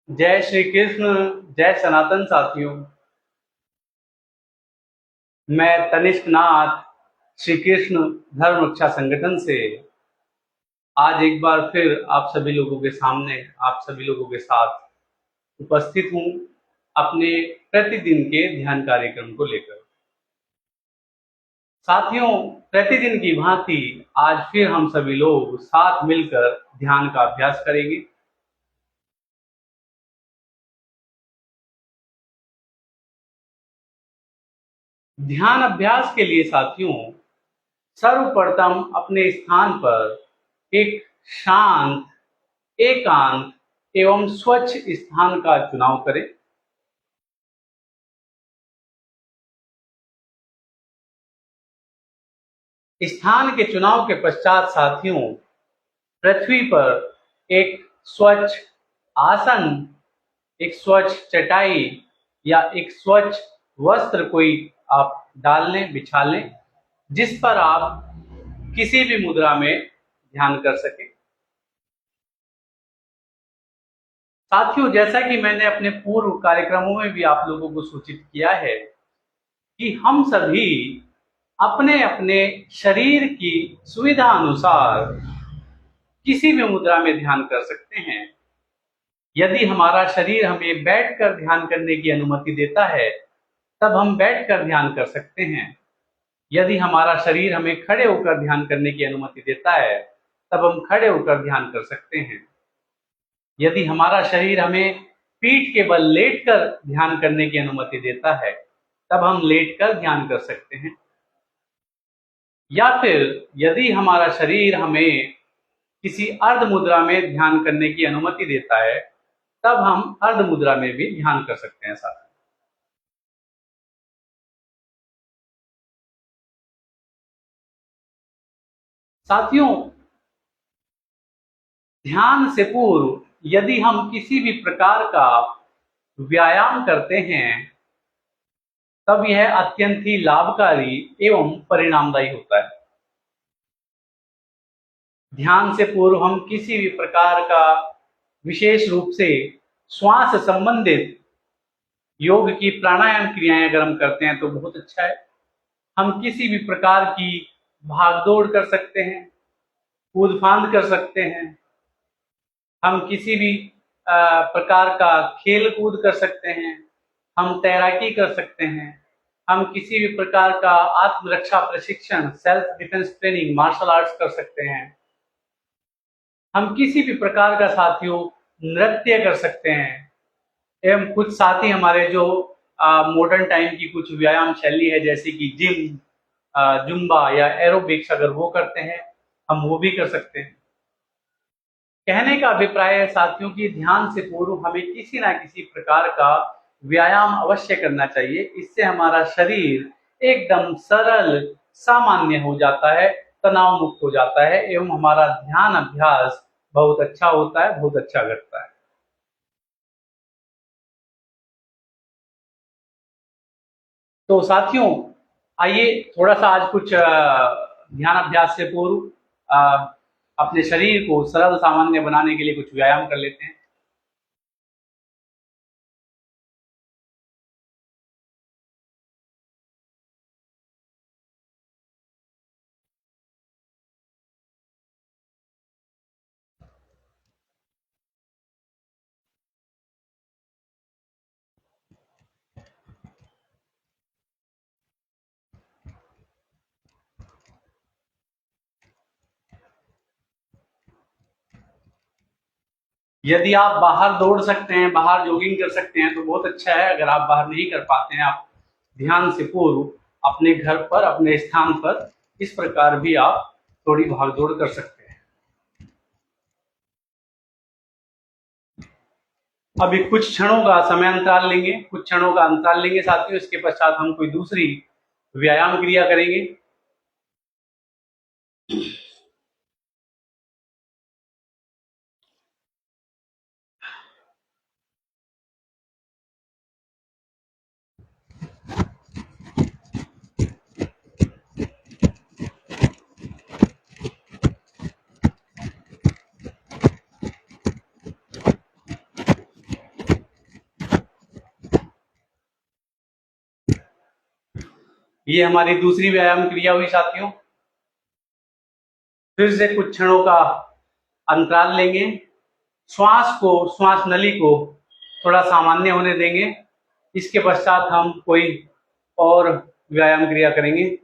जय श्री कृष्ण। जय सनातन साथियों। मैं तनिष्क नाथ श्री कृष्ण धर्म रक्षा संगठन से आज एक बार फिर आप सभी लोगों के सामने, आप सभी लोगों के साथ उपस्थित हूँ अपने प्रतिदिन के ध्यान कार्यक्रम को लेकर। साथियों, प्रतिदिन की भांति आज फिर हम सभी लोग साथ मिलकर ध्यान का अभ्यास करेंगे। ध्यान अभ्यास के लिए साथियों, सर्वप्रथम अपने स्थान पर एक शांत, एकांत एवं स्वच्छ स्थान का चुनाव करें। स्थान के चुनाव के पश्चात साथियों, पृथ्वी पर एक स्वच्छ आसन, एक स्वच्छ चटाई या एक स्वच्छ वस्त्र कोई आप डाल लें, बिछा लें, जिस पर आप किसी भी मुद्रा में ध्यान कर सकें। साथियों, जैसा कि मैंने अपने पूर्व कार्यक्रमों में भी आप लोगों को सूचित किया है कि हम सभी अपने अपने शरीर की सुविधा अनुसार किसी भी मुद्रा में ध्यान कर सकते हैं। यदि हमारा शरीर हमें बैठकर ध्यान करने की अनुमति देता है, तब हम बैठकर ध्यान कर सकते हैं। यदि हमारा शरीर हमें खड़े होकर ध्यान करने की अनुमति देता है, तब हम खड़े होकर ध्यान कर सकते हैं। यदि हमारा शरीर हमें पीठ के बल लेटकर ध्यान करने की अनुमति देता है, तब हम लेटकर ध्यान कर सकते हैं। या फिर यदि हमारा शरीर हमें किसी अर्ध मुद्रा में ध्यान करने की अनुमति देता है, तब हम अर्ध मुद्रा में भी ध्यान कर सकते हैं। साथियों, ध्यान से पूर्व यदि हम किसी भी प्रकार का व्यायाम करते हैं, तब यह अत्यंत ही लाभकारी एवं परिणामदायी होता है। ध्यान से पूर्व हम किसी भी प्रकार का विशेष रूप से श्वास संबंधित योग की प्राणायाम क्रियाएं अगर हम करते हैं तो बहुत अच्छा है। हम किसी भी प्रकार की भागदौड़ कर सकते हैं, कूद फांद कर सकते हैं, हम किसी भी प्रकार का खेल कूद कर सकते हैं, हम तैराकी कर सकते हैं, हम किसी भी प्रकार का आत्मरक्षा प्रशिक्षण, self defence training, martial arts कर सकते हैं, हम किसी भी प्रकार का साथियों नृत्य कर सकते हैं। एवं कुछ साथी हमारे जो मॉडर्न टाइम की कुछ व्यायाम शैली है, जैसे कि जिम, जुम्बा या एरोबिक्स, अगर वो करते हैं, हम वो भी कर सकते हैं। कहने का अभिप्राय है साथियों कि ध्यान से पूर्व हमें किसी ना किसी प्रकार का व्यायाम अवश्य करना चाहिए। इससे हमारा शरीर एकदम सरल, सामान्य हो जाता है, तनाव मुक्त हो जाता है एवं हमारा ध्यान अभ्यास बहुत अच्छा होता है, बहुत अच्छा करता है। तो साथियों, आइए थोड़ा सा आज कुछ ध्यान अभ्यास से पूर्व अपने शरीर को सरल सामान्य बनाने के लिए कुछ व्यायाम कर लेते हैं। यदि आप बाहर दौड़ सकते हैं, बाहर जॉगिंग कर सकते हैं तो बहुत अच्छा है। अगर आप बाहर नहीं कर पाते हैं, आप ध्यान से पूर्व अपने घर पर, अपने स्थान पर इस प्रकार भी आप थोड़ी भाग दौड़ कर सकते हैं। अभी कुछ क्षणों का समय अंतराल लेंगे, कुछ क्षणों का अंतराल लेंगे साथियों। इसके पश्चात हम कोई दूसरी व्यायाम क्रिया करेंगे। ये हमारी दूसरी व्यायाम क्रिया हुई साथियों। फिर से कुछ क्षणों का अंतराल लेंगे, श्वास नली को थोड़ा सामान्य होने देंगे। इसके पश्चात हम कोई और व्यायाम क्रिया करेंगे।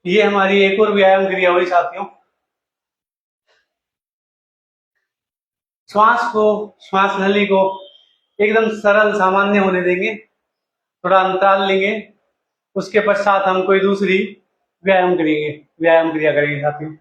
ये हमारी एक और व्यायाम क्रिया हुई साथियों। श्वास नली को एकदम सरल सामान्य होने देंगे, थोड़ा अंतराल लेंगे। उसके पश्चात हम कोई दूसरी व्यायाम क्रिया करेंगे साथियों।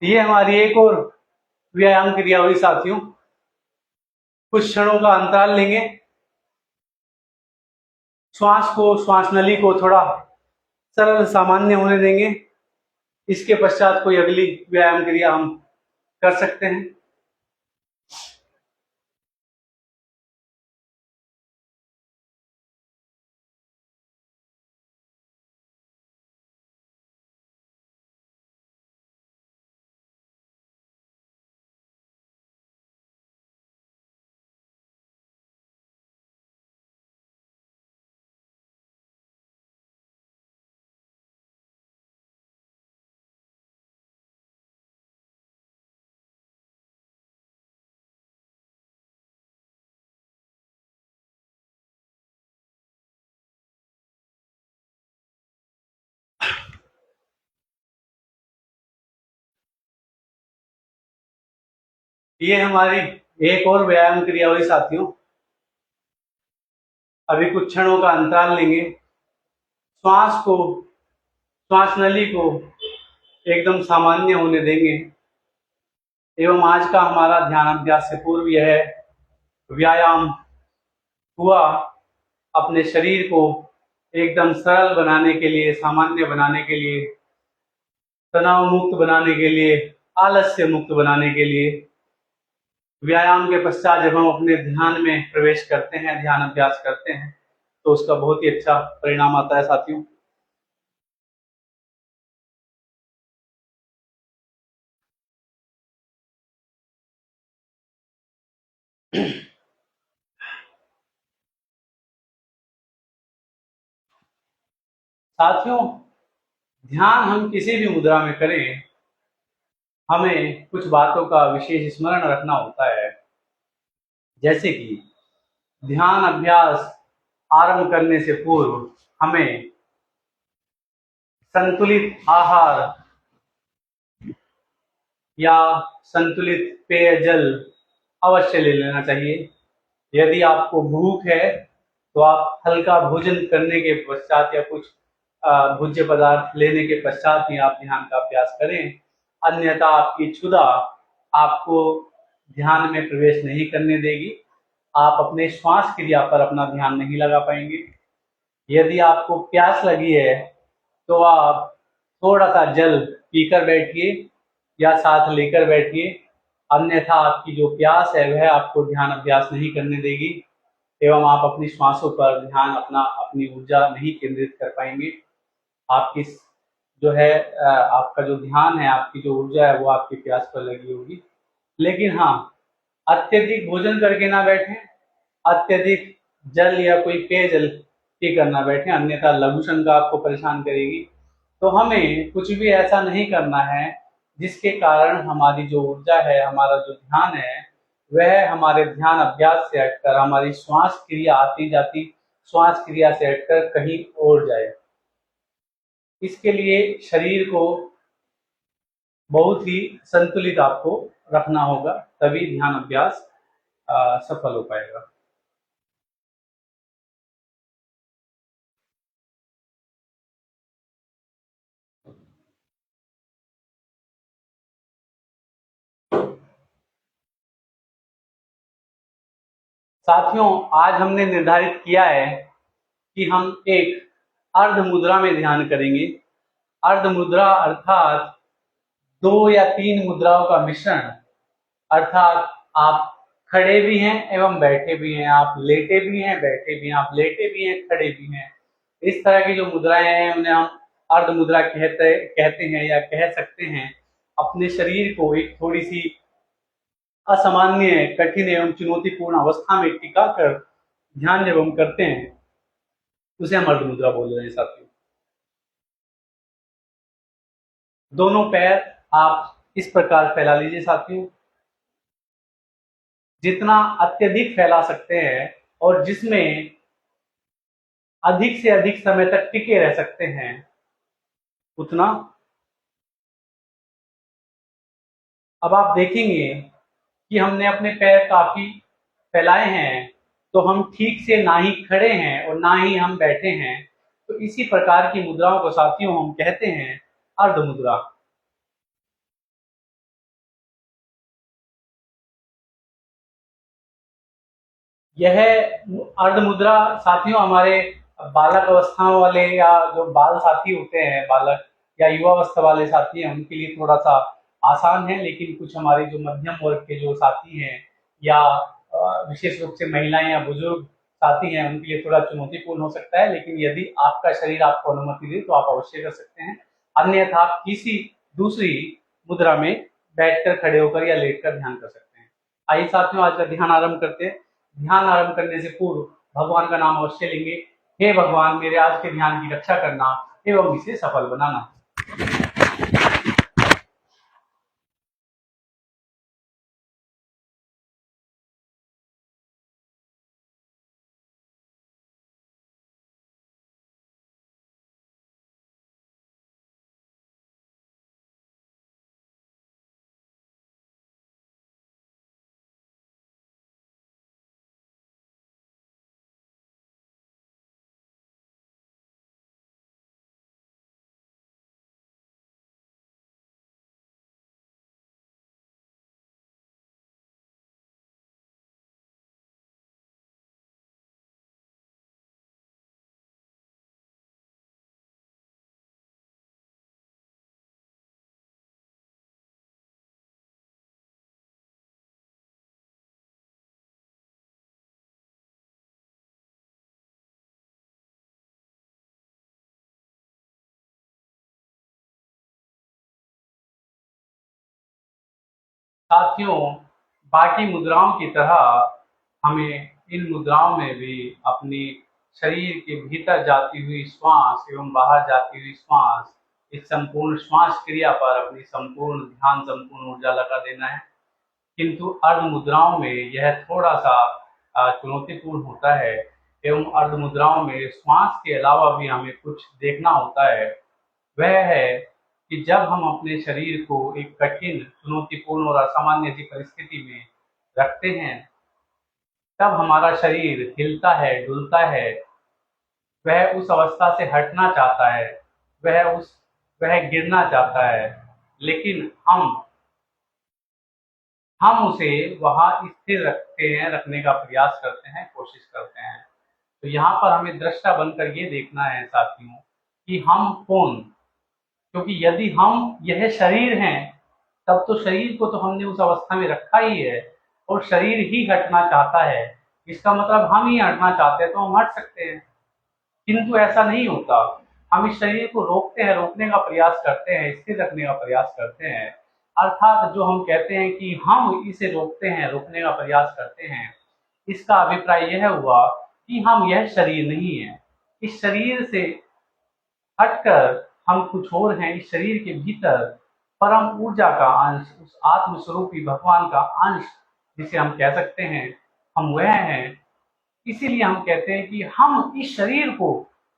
ये हमारी एक और व्यायाम क्रिया हुई साथियों। कुछ क्षणों का अंतराल लेंगे, श्वास नली को थोड़ा सरल सामान्य होने देंगे। इसके पश्चात कोई अगली व्यायाम क्रिया हम कर सकते हैं। ये हमारी एक और व्यायाम क्रिया हुई साथियों। अभी कुछ क्षणों का अंतराल लेंगे, श्वास नली को एकदम सामान्य होने देंगे एवं आज का हमारा ध्यान अभ्यास से पूर्व यह व्यायाम हुआ अपने शरीर को एकदम सरल बनाने के लिए, सामान्य बनाने के लिए, तनाव मुक्त बनाने के लिए, आलस्य मुक्त बनाने के लिए। व्यायाम के पश्चात जब हम अपने ध्यान में प्रवेश करते हैं, ध्यान अभ्यास करते हैं, तो उसका बहुत ही अच्छा परिणाम आता है साथियों। साथियों, ध्यान हम किसी भी मुद्रा में करें, हमें कुछ बातों का विशेष स्मरण रखना होता है। जैसे कि ध्यान अभ्यास आरंभ करने से पूर्व हमें संतुलित आहार या संतुलित पेयजल अवश्य ले लेना चाहिए। यदि आपको भूख है तो आप हल्का भोजन करने के पश्चात या कुछ भोज्य पदार्थ लेने के पश्चात ही आप ध्यान का अभ्यास करें। अन्यथा आपकी क्षुधा आपको ध्यान में प्रवेश नहीं करने देगी। आप अपने श्वास क्रिया पर अपना ध्यान नहीं लगा पाएंगे। यदि आपको प्यास लगी है तो आप थोड़ा सा जल पीकर बैठिए या साथ लेकर बैठिए, अन्यथा आपकी जो प्यास है वह आपको ध्यान अभ्यास नहीं करने देगी एवं आप अपनी श्वासों पर ध्यान अपनी ऊर्जा नहीं केंद्रित कर पाएंगे। आपकी जो है आपका जो ध्यान है, आपकी जो ऊर्जा है वो आपकी प्यास पर लगी होगी। लेकिन हाँ, अत्यधिक भोजन करके ना बैठें, अत्यधिक जल या कोई पेयजल ठीक करना बैठे, अन्यथा लघु शंका आपको परेशान करेगी। तो हमें कुछ भी ऐसा नहीं करना है जिसके कारण हमारी जो ऊर्जा है, हमारा जो ध्यान है, वह हमारे ध्यान अभ्यास से हटकर हमारी श्वास क्रिया आती जाती श्वास क्रिया से हटकर कहीं और जाए। इसके लिए शरीर को बहुत ही संतुलित आपको रखना होगा, तभी ध्यान अभ्यास सफल हो पाएगा। साथियों, आज हमने निर्धारित किया है कि हम एक अर्ध मुद्रा में ध्यान करेंगे। अर्ध मुद्रा अर्थात 2 या 3 मुद्राओं का मिश्रण, अर्थात आप खड़े भी हैं एवं बैठे भी हैं, आप लेटे भी हैं बैठे भी हैं, आप लेटे भी हैं खड़े भी हैं। इस तरह की जो मुद्राएं हैं उन्हें हम अर्ध मुद्रा कहते हैं या कह सकते हैं। अपने शरीर को एक थोड़ी सी असामान्य, कठिन एवं चुनौतीपूर्ण अवस्था में टिका कर ध्यान जब हम करते हैं उसे हम अर्ध मुद्रा बोल रहे हैं। साथियों, दोनों पैर आप इस प्रकार फैला लीजिए। साथियों, जितना अत्यधिक फैला सकते हैं और जिसमें अधिक से अधिक समय तक टिके रह सकते हैं उतना। अब आप देखेंगे कि हमने अपने पैर काफी फैलाए हैं, तो हम ठीक से ना ही खड़े हैं और ना ही हम बैठे हैं। तो इसी प्रकार की मुद्राओं को साथियों हम कहते हैं अर्ध मुद्रा। यह अर्ध मुद्रा साथियों हमारे बालक अवस्थाओं वाले या जो बाल साथी होते हैं, बालक या युवावस्था वाले साथी हैं, उनके लिए थोड़ा सा आसान है। लेकिन कुछ हमारे जो मध्यम वर्ग के जो साथी हैं या विशेष रूप से महिलाएं या बुजुर्ग साथी हैं, उनके लिए थोड़ा चुनौतीपूर्ण हो सकता है। लेकिन यदि आपका शरीर आपको अनुमति दे तो आप अवश्य कर सकते हैं। अन्यथा आप किसी दूसरी मुद्रा में बैठकर, खड़े होकर या लेटकर ध्यान कर सकते हैं। आइए साथियों, आज का ध्यान आरंभ करते हैं। ध्यान आरंभ करने से पूर्व भगवान का नाम अवश्य लेंगे। हे भगवान, मेरे आज के ध्यान की रक्षा करना एवं इसे सफल बनाना। साथियों, बाकी मुद्राओं की तरह हमें इन मुद्राओं में भी अपनी शरीर के भीतर जाती हुई श्वास एवं बाहर जाती हुई श्वास, इस संपूर्ण श्वास क्रिया पर अपनी संपूर्ण ध्यान, संपूर्ण ऊर्जा लगा देना है। किंतु अर्ध मुद्राओं में यह थोड़ा सा चुनौतीपूर्ण होता है एवं अर्ध मुद्राओं में श्वास के अलावा भी हमें कुछ देखना होता है। वह है कि जब हम अपने शरीर को एक कठिन, चुनौतीपूर्ण और असामान्य सी परिस्थिति में रखते हैं, तब हमारा शरीर हिलता है, डुलता है। वह उस अवस्था से हटना चाहता है, वह गिरना चाहता है, लेकिन हम उसे वहां स्थिर रखने का प्रयास करते हैं, कोशिश करते हैं। तो यहाँ पर हमें दृष्टा बनकर ये देखना है साथियों कि हम कौन, क्योंकि यदि हम यह शरीर हैं तब तो शरीर को तो हमने उस अवस्था में रखा ही है और शरीर ही हटना चाहता है। इसका मतलब हम ही हटना चाहते हैं तो हम हट सकते हैं, किंतु ऐसा नहीं होता। हम इस शरीर को रोकते हैं, रोकने का प्रयास करते हैं, स्थिर रखने का प्रयास करते हैं। अर्थात जो हम कहते हैं कि हम इसे रोकते हैं, रोकने का प्रयास करते हैं, इसका अभिप्राय यह हुआ कि हम यह शरीर नहीं है। इस शरीर से हटकर हम कुछ और हैं। इस शरीर के भीतर परम ऊर्जा का अंश, उस आत्म स्वरूपी भगवान का अंश जिसे हम कह सकते हैं, हम वह हैं। इसीलिए हम कहते हैं कि हम इस शरीर को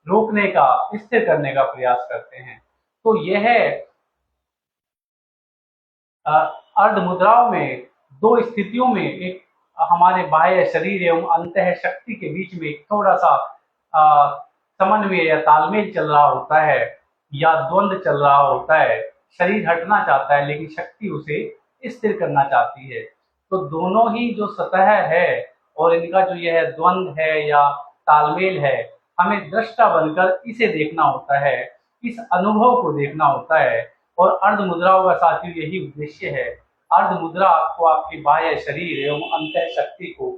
रोकने का, स्थिर करने का प्रयास करते हैं। तो यह अर्ध मुद्राओं में दो स्थितियों में, एक हमारे बाह्य शरीर एवं अंतः शक्ति के बीच में एक थोड़ा सा समन्वय या तालमेल चल रहा होता है, या द्वंद्व चल रहा होता है। शरीर हटना चाहता है लेकिन शक्ति उसे स्थिर करना चाहती है। तो दोनों ही जो सतह है और इनका जो यह द्वंद्व है या तालमेल है, हमें दृष्टा बनकर इसे देखना होता है, इस अनुभव को देखना होता है। और अर्ध मुद्राओं का साथियों यही उद्देश्य है। अर्ध मुद्रा आपको आपके बाह्य शरीर एवं अंतः शक्ति को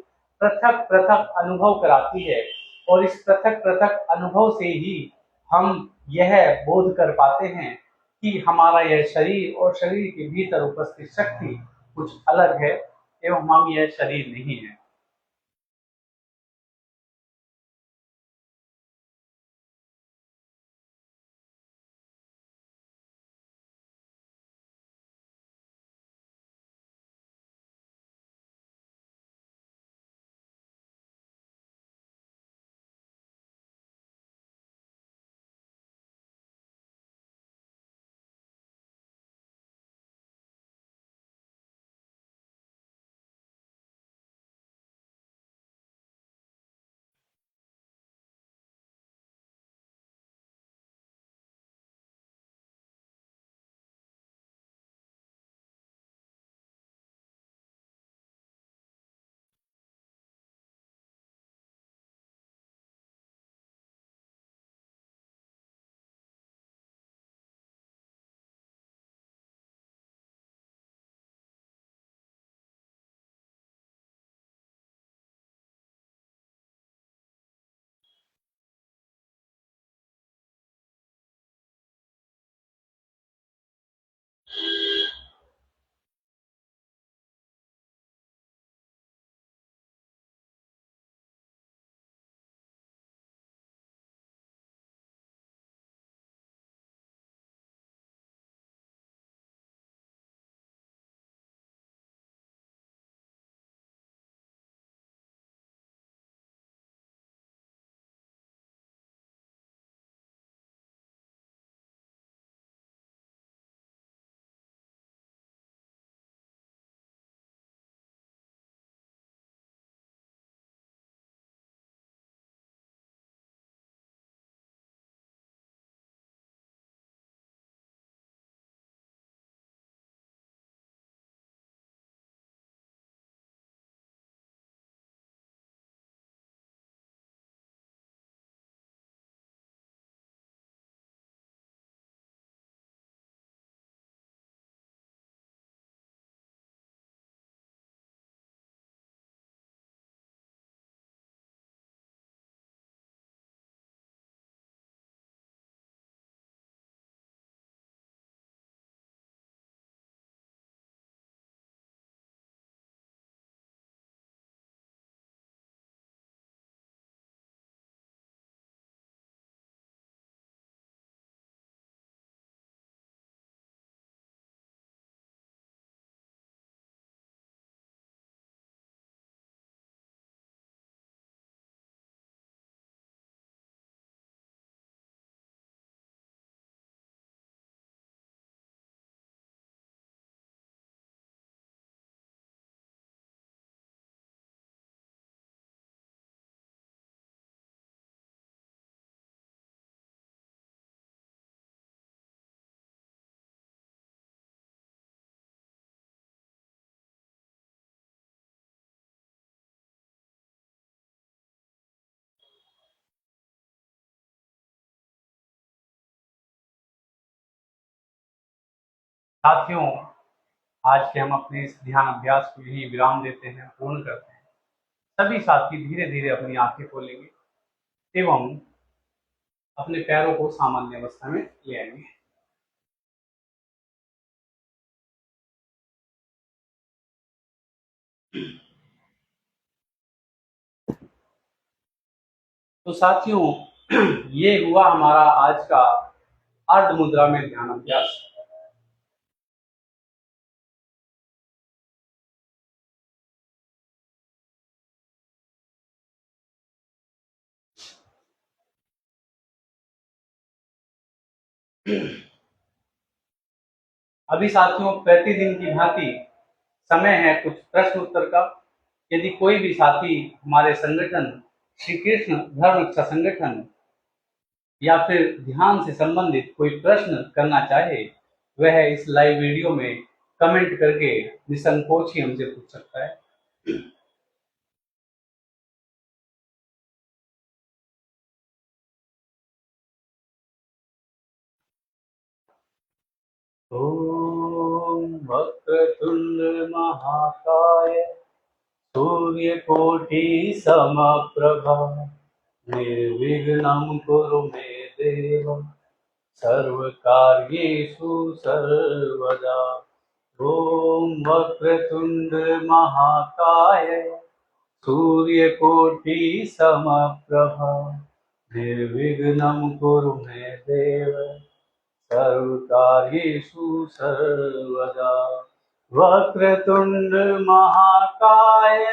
पृथक पृथक अनुभव कराती है, और इस पृथक पृथक अनुभव से ही हम यह बोध कर पाते हैं कि हमारा यह शरीर और शरीर के भीतर उपस्थित शक्ति कुछ अलग है एवं हम यह शरीर नहीं है। साथियों, आज के हम अपने इस ध्यान अभ्यास को यही विराम देते हैं, पूर्ण करते हैं। सभी साथी धीरे धीरे अपनी आंखें खोलेंगे एवं अपने पैरों को सामान्य अवस्था में ले आएंगे। तो साथियों, ये हुआ हमारा आज का अर्ध मुद्रा में ध्यान अभ्यास। अभी साथियों प्रतिदिन की भांति समय है कुछ प्रश्न उत्तर का। यदि कोई भी साथी हमारे संगठन श्री कृष्ण धर्म रक्षा संगठन या फिर ध्यान से संबंधित कोई प्रश्न करना चाहे, वह इस लाइव वीडियो में कमेंट करके निसंकोच ही हमसे पूछ सकता है। ओम वक्रतुंड महाकाय सूर्यकोटि समप्रभा निर्विघ्नं कुरु मे देव सर्वकार्येषु सर्वदा। ओम वक्रतुंड महाकाय सूर्यकोटि समप्रभा निर्विघ्नं कुरु मे देव सर्वकार्येषु सर्वदा। वक्रतुंड महाकाय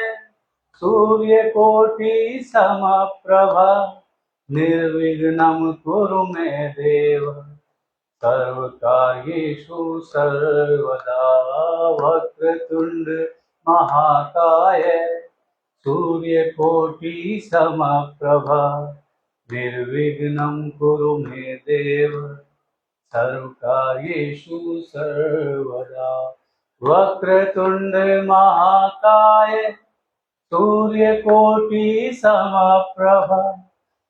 सूर्यकोटि समप्रभा निर्विघ्नं कुरु मे देव सर्वकार्येषु सर्वदा। वक्रतुंड महाकाय सूर्यकोटि समप्रभा निर्विघ्नं कुरु मे देव सर्वकार्येषु सर्वदा। वक्रतुंड महाकाय सूर्यकोटि समप्रभा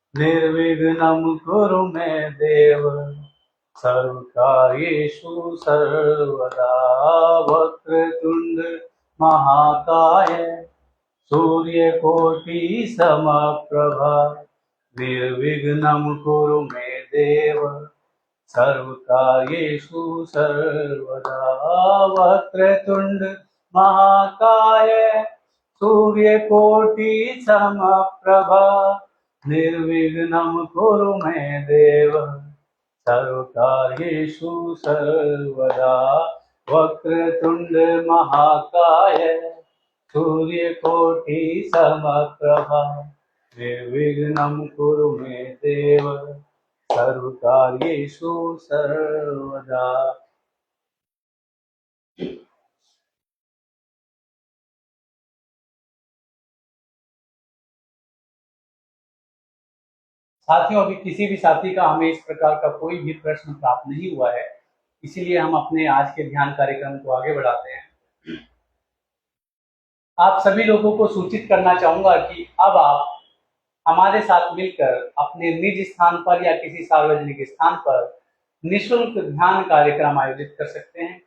निर्विघ्नं कुरु मे देव सर्वकार्येषु सर्वदा। वक्रतुंड महाकाय सूर्यकोटि समप्रभा निर्विघ्नं कुरु मे देव सर्वकार्येषु सर्वदा। वक्रतुंड महाकाय सूर्यकोटि समप्रभा निर्विघ्नं कुरु मे देव सर्वकार्येषु सर्वदा। वक्रतुंड महाकाय सूर्यकोटि समप्रभा निर्विघ्नं कुरु मे देव सर्वकार्येषु सर्वदा। साथियों अभी किसी भी साथी का हमें इस प्रकार का कोई भी प्रश्न प्राप्त नहीं हुआ है, इसीलिए हम अपने आज के ध्यान कार्यक्रम को आगे बढ़ाते हैं। आप सभी लोगों को सूचित करना चाहूंगा कि अब आप हमारे साथ मिलकर अपने निज स्थान पर या किसी सार्वजनिक स्थान पर निःशुल्क ध्यान कार्यक्रम आयोजित कर सकते हैं।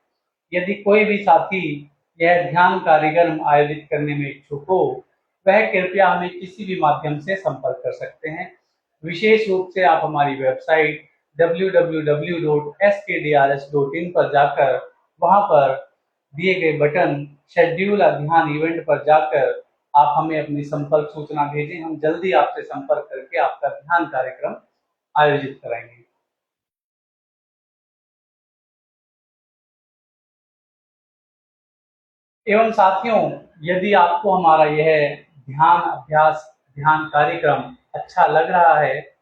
यदि कोई भी साथी यह ध्यान कार्यक्रम आयोजित करने में इच्छुक हो, वह कृपया हमें किसी भी माध्यम से संपर्क कर सकते हैं। विशेष रूप से आप हमारी वेबसाइट www.skdrs.in पर जाकर वहां पर दिए गए बटन शेड्यूल ध्यान इवेंट पर जाकर आप हमें अपनी संपर्क सूचना भेजें। हम जल्दी आपसे संपर्क करके आपका ध्यान कार्यक्रम आयोजित कराएंगे। एवं साथियों, यदि आपको हमारा यह ध्यान अभ्यास ध्यान कार्यक्रम अच्छा लग रहा है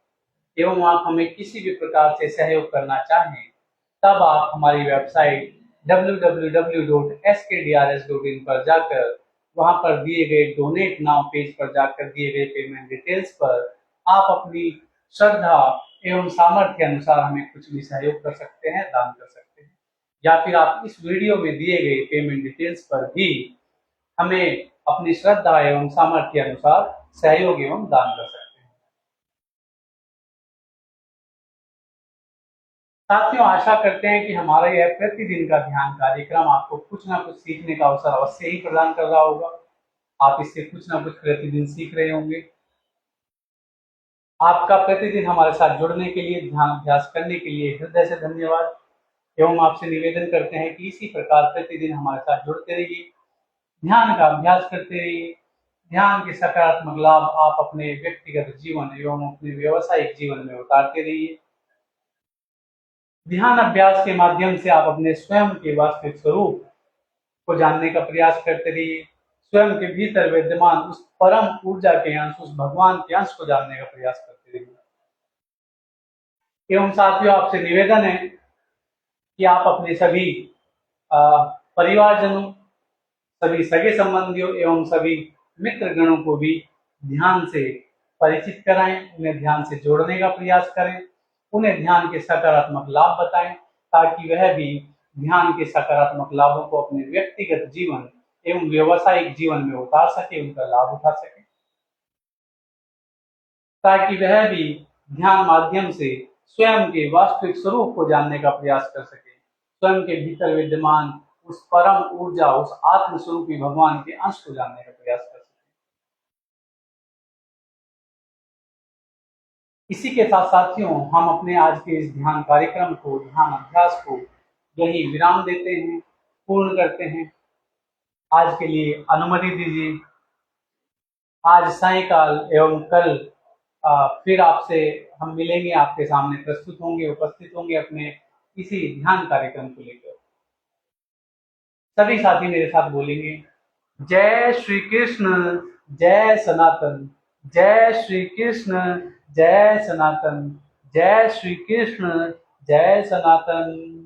एवं आप हमें किसी भी प्रकार से सहयोग करना चाहें, तब आप हमारी वेबसाइट www.skdrs.in पर जाकर वहां पर दिए गए डोनेट नाउ पेज पर जाकर दिए गए पेमेंट डिटेल्स पर आप अपनी श्रद्धा एवं सामर्थ्य अनुसार हमें कुछ भी सहयोग कर सकते हैं, दान कर सकते हैं, या फिर आप इस वीडियो में दिए गए पेमेंट डिटेल्स पर भी हमें अपनी श्रद्धा एवं सामर्थ्य अनुसार सहयोग एवं दान कर सकते हैं। साथियों आशा करते हैं कि हमारा यह प्रतिदिन का ध्यान कार्यक्रम आपको कुछ ना कुछ सीखने का अवसर अवश्य ही प्रदान कर रहा होगा। आप इससे कुछ ना कुछ प्रतिदिन सीख रहे होंगे। आपका प्रतिदिन हमारे साथ जुड़ने के लिए, ध्यान अभ्यास करने के लिए हृदय से धन्यवाद एवं आपसे निवेदन करते हैं कि इसी प्रकार प्रतिदिन हमारे साथ जुड़ते रहिए, ध्यान का अभ्यास करते रहिए, ध्यान के सकारात्मक लाभ आप अपने व्यक्तिगत जीवन एवं अपने व्यवसायिक जीवन में उतारते रहिए। ध्यान अभ्यास के माध्यम से आप अपने स्वयं के वास्तविक स्वरूप को जानने का प्रयास करते रहिए। स्वयं के भीतर विद्यमान उस परम ऊर्जा के अंश, उस भगवान के अंश को जानने का प्रयास करते रहिए। एवं साथियों, आपसे निवेदन है कि आप अपने सभी परिवारजनों, सभी सगे संबंधियों एवं सभी मित्र गणों को भी ध्यान से परिचित कराएं, उन्हें ध्यान से जोड़ने का प्रयास करें, उन्हें ध्यान के सकारात्मक लाभ बताएं, ताकि वह भी ध्यान के सकारात्मक लाभों को अपने व्यक्तिगत जीवन एवं व्यवसायिक जीवन में उतार सके, उनका लाभ उठा सके, ताकि वह भी ध्यान माध्यम से स्वयं के वास्तविक स्वरूप को जानने का प्रयास कर सके, स्वयं के भीतर विद्यमान उस परम ऊर्जा, उस आत्म स्वरूपी भगवान के अंश को जानने का प्रयास कर सके। इसी के साथ साथियों, हम अपने आज के इस ध्यान कार्यक्रम को, ध्यान अभ्यास को यही विराम देते हैं, पूर्ण करते हैं। आज के लिए अनुमति दीजिए। आज सायंकाल एवं कल फिर आपसे हम मिलेंगे, आपके सामने प्रस्तुत होंगे, उपस्थित होंगे अपने इसी ध्यान कार्यक्रम को लेकर। सभी साथी मेरे साथ बोलेंगे, जय श्री कृष्ण, जय सनातन, जय श्री कृष्ण, जय सनातन, जय श्री कृष्ण, जय सनातन।